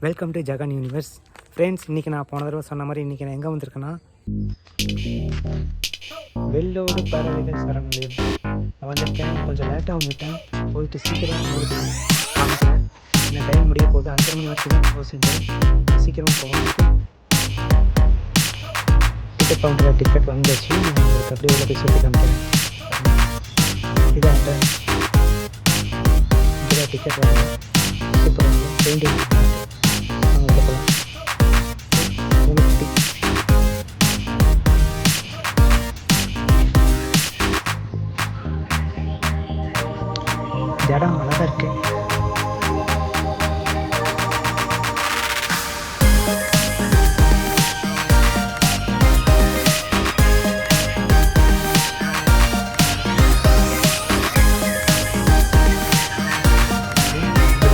Welcome to Jahan universe. Friends, இன்றைக்கி நான் போன தடவை சொன்ன மாதிரி இன்றைக்கி நான் எங்கே வந்திருக்கேன்னா வெள்ளோடு பறவைகள் சரணாலயம் நான் வந்திருக்கேன். கொஞ்சம் லேட்டாக வந்துட்டேன், போயிட்டு சீக்கிரம் முடிக்கிறேன். இந்த டைம் முடிய போகுது, 5:30 மணி வரைக்கும் தான் போக செஞ்சேன். சீக்கிரமாக போகணும். டிக்கெட் கவுண்டரில் டிக்கெட் வாங்கியாச்சு. நான் உங்களுக்கு அப்படியே உள்ள போய் சொல்லி காமிக்கிறேன். இதான் டிக்கெட் வாங்க சூப்பராக இருக்கும். பெயிண்டிங் இடம் அழகாக இருக்குது.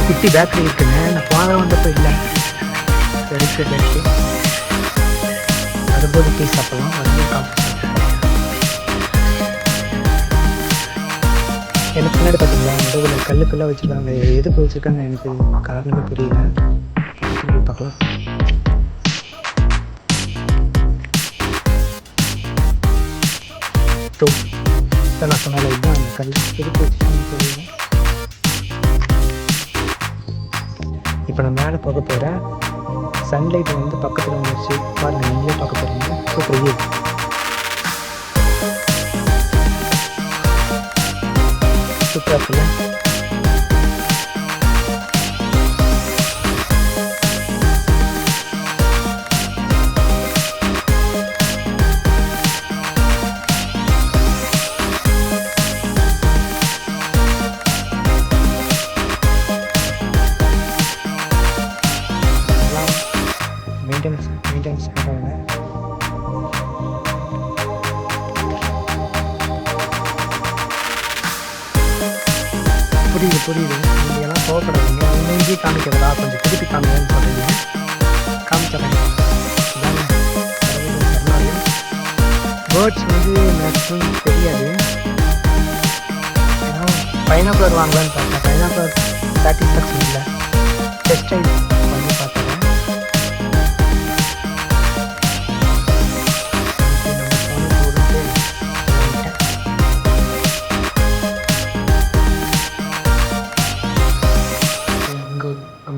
குட்டி பேக்கரி இருக்குங்க, நான் போன வந்தப்போ இல்லை. இருக்குது பேக்கரி, வரும்போது டீ சாப்பிடலாம், வந்து காஃபி சாப்பிடலாம். எனக்கு முன்னாடி பார்த்தீங்களா நடுவில் கல்லுக்கெல்லாம் வச்சுருக்காங்க. எதுக்கு வச்சுருக்காங்க எனக்கு காரணமே புரியல. பார்க்கலாம். நான் சொன்னால இதுதான் அந்த கல் எதுக்கு வச்சுருக்காங்கன்னு தெரியல. இப்போ நான் மேலே போக போகிறேன். சன்லைட் வந்து பக்கத்தில் வந்துருச்சு பாருங்கள், நீங்களே பார்க்க போகிறீங்க. Super view. சூப்பராக இருக்குல்ல? மெயின்டெனன்ஸ் பண்ணுறாங்க. புரியுது. நீங்கள் எல்லாம் கோவப்படாதீங்க. உண்மையே காமிக்கிறதா கொஞ்சம் திருப்பி காமிக்கன்னு சொல்கிறீங்க. காமிச்சிடறேன். சரணாலயம் பேர்ட்ஸ் வந்து மேக்ஸிமம் தெரியாது. ஏன்னா பைனாக்குலர் வாங்கலான்னு பார்த்தேன். பைனாக்குலர் சாட்டிஸ்ஃபேக்ஷன் இல்லை. டெஸ்ட் ட்ரைவ் பண்ணி பார்த்தேன்.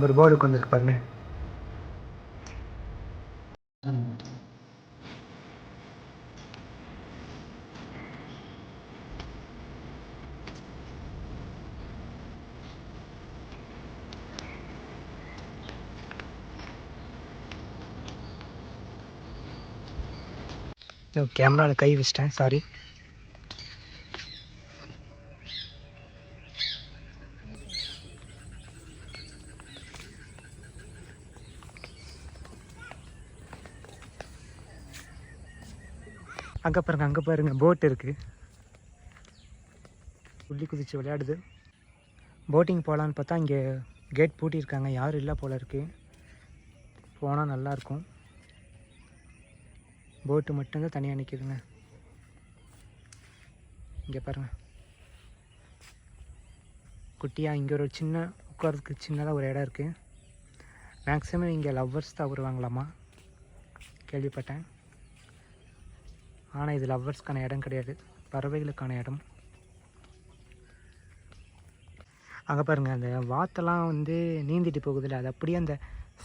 ஒரு போர்டு வந்துருக்கு பாருங்க. கேமராவில் கை வச்சிட்டேன், சாரி. அங்கே பாருங்க போட் இருக்குது. துள்ளி குதிச்சு விளையாடுது. போட்டிங் போகலான்னு பார்த்தா இங்கே கேட் பூட்டியிருக்காங்க, யாரும் இல்லை போல இருக்குது. போனால் நல்லாயிருக்கும். போட்டு மட்டும்தான் தனியாக நிற்கிதுங்க. இங்கே பாருங்கள் குட்டியாக. இங்கே ஒரு சின்ன உட்காரத்துக்கு சின்னதாக ஒரு இடம் இருக்குது. மேக்ஸிமம் இங்கே லவ்வர்ஸ் தான் வருவாங்களாமா, கேள்விப்பட்டேன். ஆனால் இது லவ்வர்ஸ்க்கான இடம் கிடையாது, பறவைகளுக்கான இடம். அங்கே பாருங்கள், அந்த வாத்தெல்லாம் வந்து நீந்திட்டு போகுதில்ல, அது அப்படியே அந்த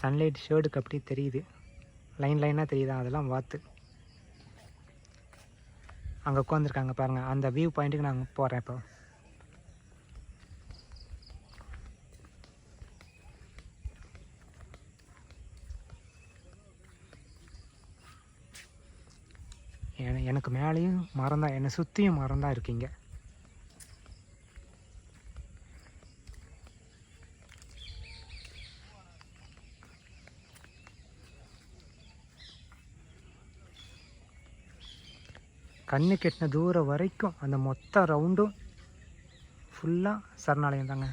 சன்லைட் ஷேடுக்கு அப்படியே தெரியுது. லைனாக தெரியுதா, அதெல்லாம் வாத்து. அங்கே உட்காந்துருக்காங்க பாருங்கள். அந்த வியூ பாயிண்ட்டுக்கு நான் போகிறேன் இப்போ. எனக்கு மேலேயும் மரம் தான், என்னை சுற்றியும் மரம் தான் இருக்குங்க. கண்ணு கெட்டின தூரம் வரைக்கும் அந்த மொத்த ரவுண்டும் ஃபுல்லாக சரணாலயம் தாங்க.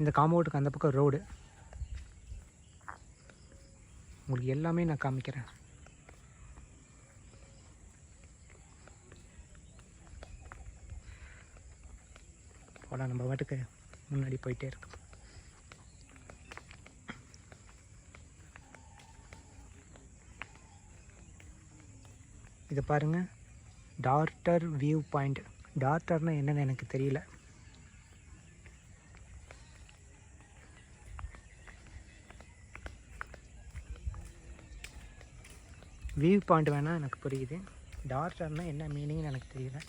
இந்த காம்பவுண்டுக்கு அந்த பக்கம் ரோடு. உங்களுக்கு எல்லாமே நான் காமிக்கிறேன். போகலாம், நம்ம பாட்டுக்கு முன்னாடி போயிட்டே இருக்கும். இதை பாருங்கள், டார்டர் வியூ பாயிண்ட். டார்டர்னால் என்னென்னு எனக்கு தெரியல. வியூ பாயிண்ட் வேணால் எனக்கு புரியுது, டார்டர்னால் என்ன மீனிங்னு எனக்கு தெரியல.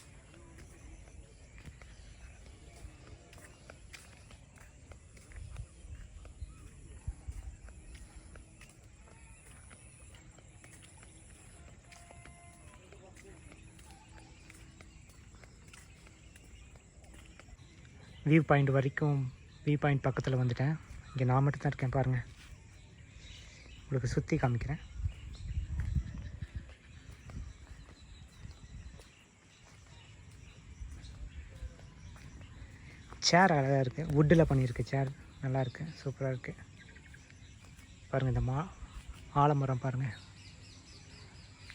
வியூ பாயிண்ட் வரைக்கும், வியூ பாயிண்ட் பக்கத்தில் வந்துட்டேன். இங்கே நான் மட்டும் தான் இருக்கேன் பாருங்கள். உங்களுக்கு சுற்றி காமிக்கிறேன். சேர் அழகாக இருக்குது, வுட்டில் பண்ணியிருக்கு சேர், நல்லாயிருக்கு, சூப்பராக இருக்குது. பாருங்கள் இந்த ஆலமரம் பாருங்கள்.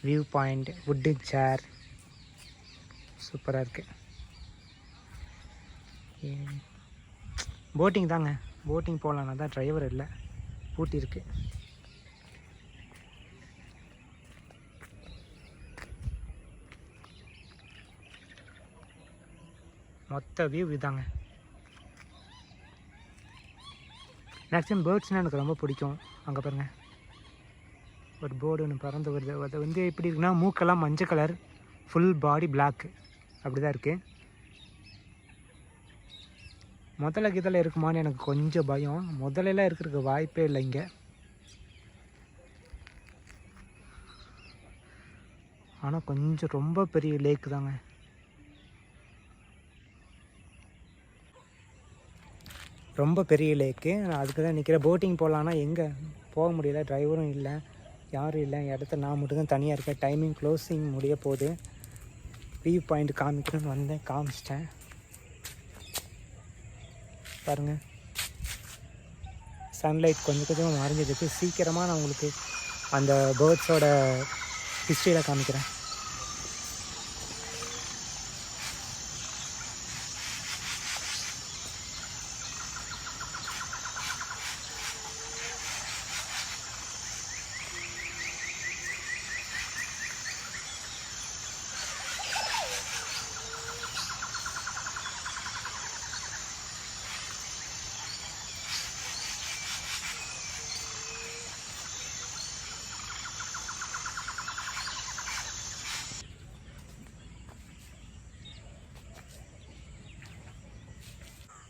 வியூ பாயிண்ட், வுட்டு சேர், சூப்பராக இருக்குது. போட்டிங் தாங்க, போட்டிங் போகலான்னா தான் டிரைவர் இல்லை, பூட்டி இருக்குது. மொத்த வியூ இதாங்க. மேக்ஸிமம் பேர்ட்ஸ்னால் எனக்கு ரொம்ப பிடிக்கும். அங்கே பாருங்கள், ஒரு போர்டு ஒன்று பறந்து வருது. அது வந்து எப்படி இருக்குன்னா, மூக்கெல்லாம் மஞ்சள் கலர், ஃபுல் பாடி பிளாக்கு, அப்படி தான் இருக்குது. முதல்ல கிதல இருக்குமான்னு எனக்கு கொஞ்சம் பயம். முதலெல்லாம் இருக்கிறதுக்கு வாய்ப்பே இல்லை இங்கே. ஆனால் கொஞ்சம் ரொம்ப பெரிய லேக்கு தாங்க. ரொம்ப பெரிய லேக்கு. நான் அதுக்கு தான் நிற்கிறேன். போட்டிங் போகலான்னா எங்கே போக முடியல, டிரைவரும் இல்லை, யாரும் இல்லை. இடத்துல நான் மட்டும் தான் தனியாக இருக்கேன். டைமிங் க்ளோசிங் முடிய போகுது. வியூ பாயிண்ட் காமிக்கணும்னு வந்தேன், காமிச்சிட்டேன். பாருங்கள், சன்லைட் கொஞ்சம் கொஞ்சமாக மறைஞ்சிருக்கு. சீக்கிரமாக நான் உங்களுக்கு அந்த பேர்ட்ஸோட ஹிஸ்ட்ரியில் காமிக்கிறேன்.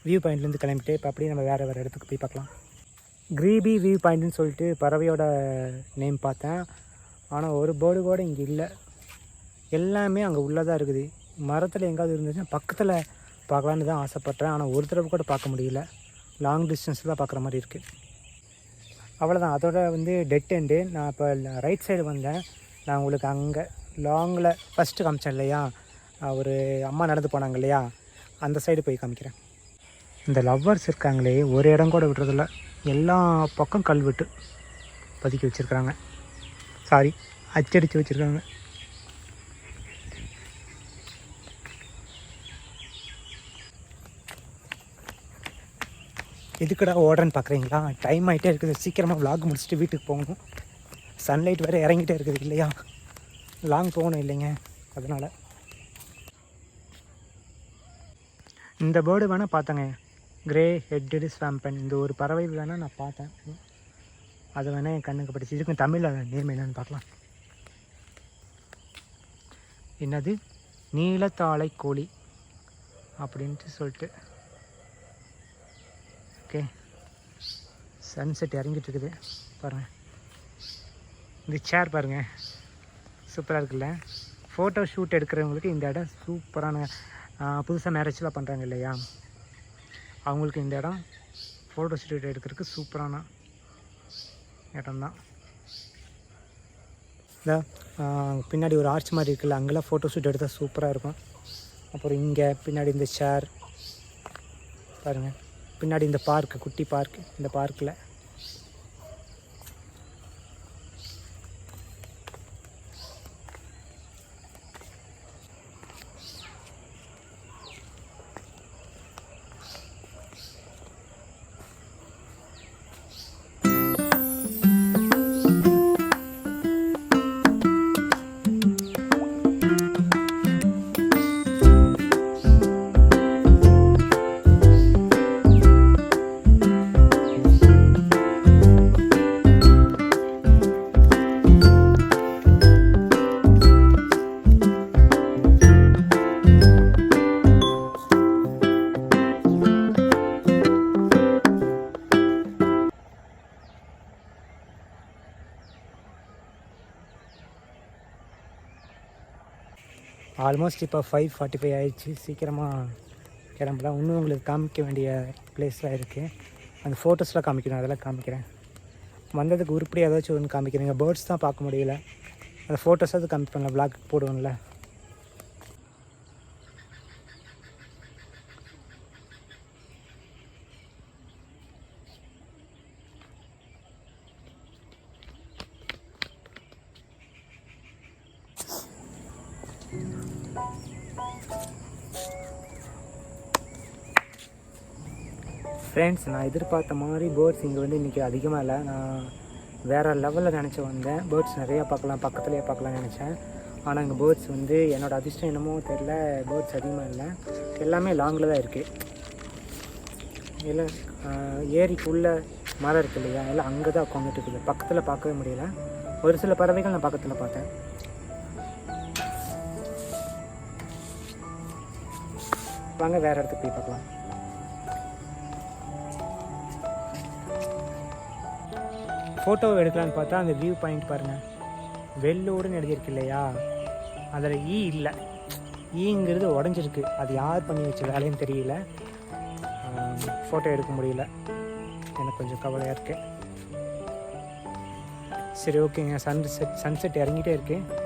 வியூ பாயிண்ட்லேருந்து கிளம்பிட்டு இப்போ அப்படியே நம்ம வேறு இடத்துக்கு போய் பார்க்கலாம். கிரீபி வியூ பாயிண்ட்டுன்னு சொல்லிட்டு பறவையோட நேம் பார்த்தேன். ஆனால் ஒரு பேர்டு கூட இங்கே இல்லை, எல்லாமே அங்கே உள்ளதாக இருக்குது. மரத்தில் எங்காவது இருந்துச்சுன்னா பக்கத்தில் பார்க்கலான்னு தான் ஆசைப்பட்றேன். ஆனால் ஒரு தடவை கூட பார்க்க முடியல, லாங் டிஸ்டன்ஸில் தான் பார்க்குற மாதிரி இருக்குது. அவ்வளோதான், அதோட வந்து டெட் எண்டு. நான் இப்போ ரைட் சைடு வந்தேன். நான் உங்களுக்கு அங்கே லாங்கில் ஃபஸ்ட்டு காமிச்சேன் இல்லையா, ஒரு அம்மா நடந்து போனாங்க இல்லையா, அந்த சைடு போய் காமிக்கிறேன். இந்த லவ்வர்ஸ் இருக்காங்களே, ஒரு இடம் கூட விடுறதில்ல, எல்லா பக்கம் கல்வெட்டு பதுக்கி வச்சுருக்குறாங்க. சாரி, அச்சடித்து வச்சுருக்காங்க. எதுக்கடா ஓடுறேன்னு பார்க்குறீங்களா? டைம் ஆகிட்டே இருக்குது, சீக்கிரமாக விளாக் முடிச்சுட்டு வீட்டுக்கு போகணும். சன்லைட் வேறு இறங்கிட்டே இருக்குது இல்லையா, லாங் போகணும் இல்லைங்க, அதனால். இந்த பேர்டு வேணால் பார்த்தேங்க, கிரே ஹெட்டடு ஸ்வாம்பன். இந்த ஒரு பறவை வேணால் நான் பார்த்தேன், அது வேணால் என் கண்ணுக்கு படிச்சு. இதுக்கு தமிழில் நேம் என்னன்னு பார்க்கலாம். என்னது, நீலத்தாழை கோழி அப்படின்ட்டு சொல்லிட்டு. ஓகே, சன்செட் இறங்கிட்டு இருக்குது பாருங்கள். இந்த சேர் பாருங்கள், சூப்பராக இருக்குல்ல. ஃபோட்டோ ஷூட் எடுக்கிறவங்களுக்கு இந்த இடம் சூப்பரான, புதுசாக மேரேஜ்லாம் பண்ணுறாங்க இல்லையா, அவங்களுக்கு இந்த இடம் ஃபோட்டோ ஷூட் எடுக்கிறதுக்கு சூப்பரான இடம்தான். இந்த பின்னாடி ஒரு ஆர்ச் மாதிரி இருக்குல்ல, அங்கெல்லாம் ஃபோட்டோ ஷூட் எடுத்தால் சூப்பராக இருக்கும். அப்புறம் இங்கே பின்னாடி இந்த சேர் பாருங்கள், பின்னாடி இந்த பார்க்கு, குட்டி பார்க்கு, இந்த பார்க்கில் ஆல்மோஸ்ட் இப்போ 5:45 ஆயிடுச்சு. சீக்கிரமாக கிளம்பலாம். இன்னும் உங்களுக்கு காமிக்க வேண்டிய பிளேஸ்லாம் இருக்குது. அந்த ஃபோட்டோஸ்லாம் காமிக்கணும், அதெல்லாம் காமிக்கிறேன். வந்ததுக்கு உருப்படி ஏதாச்சும் ஒன்று காமிக்கிறேங்க. பேர்ட்ஸ் தான் பார்க்க முடியல. அந்த ஃபோட்டோஸாவது காமிப்பேன்ல, விளாக் போடுவோம்ல. ஃப்ரெண்ட்ஸ், நான் எதிர்பார்த்த மாதிரி பேர்ட்ஸ் இங்கே வந்து இன்றைக்கி அதிகமாக இல்லை. நான் வேறு லெவலில் நினச்சி வந்தேன். பேர்ட்ஸ் நிறையா பார்க்கலாம், பக்கத்துலேயே பார்க்கலாம்னு நினச்சேன். ஆனால் இங்கே பேர்ட்ஸ் வந்து என்னோடய அதிர்ஷ்டம் என்னமோ தெரில, பேர்ட்ஸ் அதிகமாக இல்லை. எல்லாமே லாங்கில் தான் இருக்குது. எல்லாம் ஏரிக்குள்ளே மரம் இருக்குது இல்லையா, எல்லாம் அங்கே தான் உட்காந்துட்டு இருக்குது. பக்கத்தில் பார்க்கவே முடியல. ஒரு சில பறவைகள் நான் பக்கத்தில் பார்த்தேன். வாங்க வேறு இடத்துக்கு போய் பார்க்கலாம். ஃபோட்டோ எடுக்கலான்னு பார்த்தா அந்த வியூ பாயிண்ட் பாருங்கள், வெள்ளோடுன்னு எழுதியிருக்கு இல்லையா, அதில் இல்லை. ஈங்கிறது உடஞ்சிருக்கு. அது யார் பண்ணி வச்ச வேலைன்னு தெரியல. ஃபோட்டோ எடுக்க முடியல. எனக்கு கொஞ்சம் கவலையாக இருக்குது. சரி, ஓகேங்க. சன்செட் இறங்கிட்டே இருக்குது.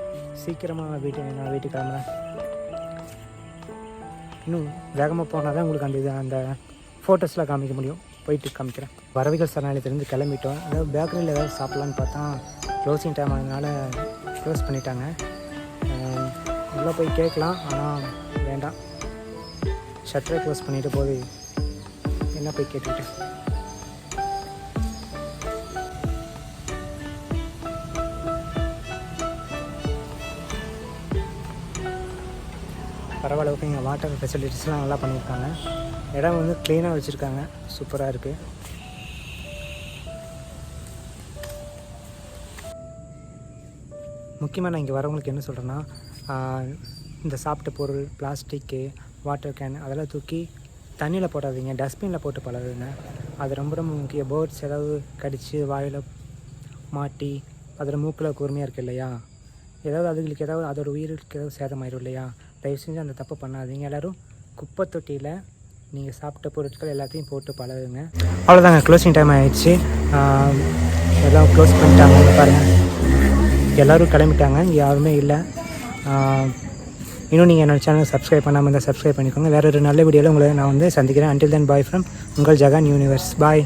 சீக்கிரமாக நான் வீட்டுக்கு கிளம்புறேன். இன்னும் வேகமாக போனால் தான் உங்களுக்கு அந்த ஃபோட்டோஸ்லாம் காமிக்க முடியும். போயிட்டு காமிக்கிறேன். பறவைகள் சரணாலயத்துலேருந்து கிளம்பிட்டோம். அதாவது பேக்கரியில் ஏதாவது சாப்பிட்லான்னு பார்த்தா க்ளோசிங் டைம் அதனால் க்ளோஸ் பண்ணிட்டாங்க. உள்ளே போய் கேட்கலாம், ஆனால் வேண்டாம். ஷட்டரை க்ளோஸ் பண்ணிவிட்டு போய் என்ன போய் கேட்டுக்கிட்டு. பரவாயில்ல, இங்கே வாட்டர் ஃபெசிலிட்டிஸ்லாம் நல்லா பண்ணியிருக்காங்க. இடம் வந்து க்ளீனாக வச்சுருக்காங்க. சூப்பராக இருக்குது. முக்கியமாக நான் இங்கே வரவங்களுக்கு என்ன சொல்கிறேன்னா, இந்த சாப்பிட்ட பொருள், பிளாஸ்டிக்கு, வாட்டர் கேன் அதெல்லாம் தூக்கி தண்ணியில் போடாதீங்க, டஸ்ட்பினில் போட்டு பழகுங்க. அது ரொம்ப ரொம்ப முக்கியம். பேர்ட்ஸ் ஏதாவது கடித்து வாயில் மாட்டி அதில் மூக்கில் கூர்மையாக இருக்குது இல்லையா, ஏதாவது அதுங்களுக்கு ஏதாவது அதோட உயிருக்கு ஏதாவது சேதமாயிடும் இல்லையா. தயவு செஞ்சு அந்த தப்பு பண்ணாதீங்க. எல்லோரும் குப்பை தொட்டியில் நீங்கள் சாப்பிட்ட பொருட்கள் எல்லாத்தையும் போட்டு பழகுங்க. அவ்வளோதாங்க, க்ளோசிங் டைம் ஆகிடுச்சு. எல்லாம் க்ளோஸ் பண்ணிட்டாங்க. பாருங்கள், எல்லோரும் கிளம்பிட்டாங்க. இங்கே யாருமே இல்லை. இன்னும் நீங்கள் என்னோடய சேனல் சப்ஸ்கிரைப் பண்ணாமல் இருந்தால் சப்ஸ்கிரைப் பண்ணிக்கோங்க. வேறு ஒரு நல்ல வீடியோவில் உங்களை நான் வந்து சந்திக்கிறேன். Until then, bye from உங்கள் ஜகான் யூனிவர்ஸ். பாய்.